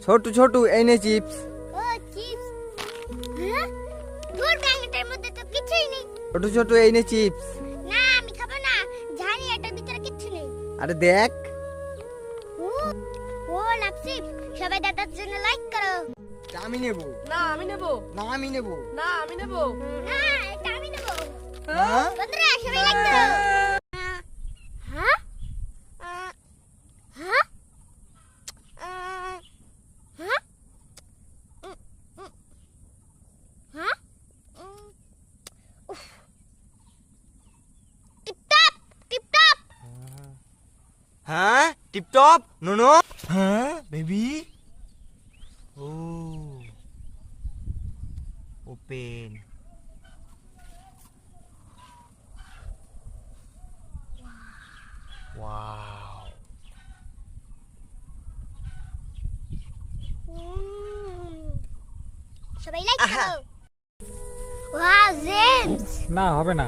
ছোটু ছোটু এই নে চিপস। ও চিপস। হ্যাঁ তোর ব্যাগটার মধ্যে তো কিছুই নেই। ছোটু ছোটু এই নে চিপস। না আমি খাবো না, জানি এটার ভিতরে কিছু নেই। আরে দেখ। ও ও লাপসি, সবাই দাদার জন্য লাইক করো। আমি নেব। না আমি নেব। না আমি নেব। না আমি নেব। না এটা আমি নেব। হ্যাঁ বন্ধুরা সবাই লাইক করো। হ্যাঁ হ্যাঁ হ্যাঁ হ্যাঁ টিপটপ টিপটপ। হ্যাঁ টিপটপ নুনু। হ্যাঁ বেবি। ও ওপেন। ওয়াও। সবাই লাইক করো। Wow James. না হবে না।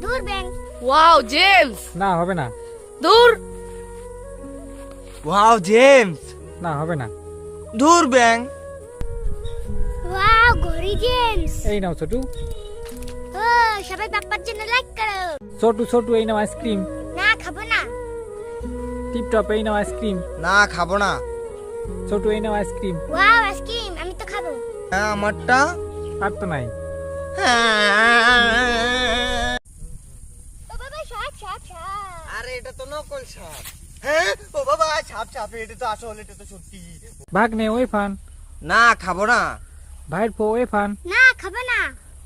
দূর ব্যাং। Wow James. না হবে না। দূর। Wow James. না হবে না। দূর ব্যাং। ওয়াও ঘড়ি জেমস। এই নাও ছোটু। ও সবাই পাপ্পার জন্য লাইক করো। ছোটু ছোটু এই নাও আইসক্রিম। না খাবো না। টিপটপ এই নাও আইসক্রিম। না খাবো না। ছোটু এই নাও আইসক্রিম। ওয়াও আইসক্রিম, আমি তো খাবো। হ্যাঁ আমারটা। আর তো নাই। ও বাবা সাপ সাপ সাপ। আরে এটা তো নকল সাপ। হ্যাঁ ও বাবা সাপ সাপ, এটা তো আসল, এটা তো সত্যি। ভাগ নে ওই ফান। না খাবো না। ভাইয়ের পো ওই ফান। না খাবো না।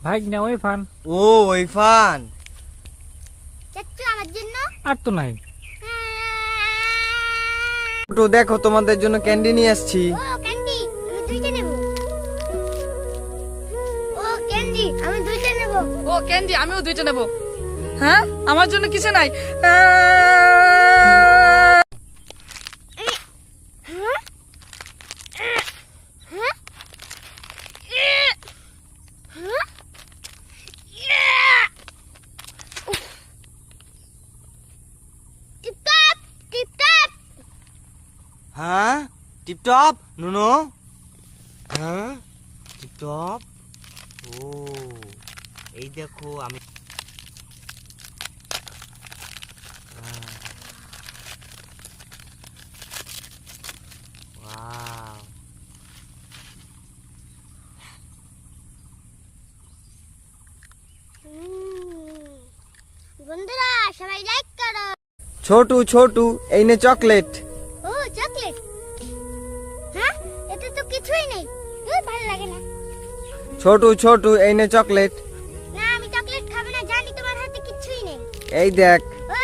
ভাইগ না ওই ফান। ও ওই ফান। চাচ্চু আমার জন্য। আর তো নাই। ছোটু দেখো তোমাদের জন্য ক্যান্ডি নিয়ে আসছি। ও ক্যান্ডি, আমি দুইটা নেব। ও ক্যান্ডি, আমি দুইটা নেব। ও ক্যান্ডি, আমিও দুইটা নেব। হ্যাঁ আমার জন্য কিছু নাই। হ্যাঁ হ্যাঁ হ্যাঁ টিপটপ টিপটপ। হ্যাঁ টিপটপ নুনু। হ্যাঁ টিপটপ। ও এই দেখো আমি। ওয়াও। বন্ধুরা সবাই লাইক করো। ছোটু ছোটু এই নে চকলেট। ও চকলেট। হ্যাঁ এতে তো কিছুই নেই, ভালো লাগে না। ছোটু ছোটু এই নে চকলেট। না আমি চকলেট খাবো না, জানি তোমার হাতে কিছুই নেই। এই দেখ। ও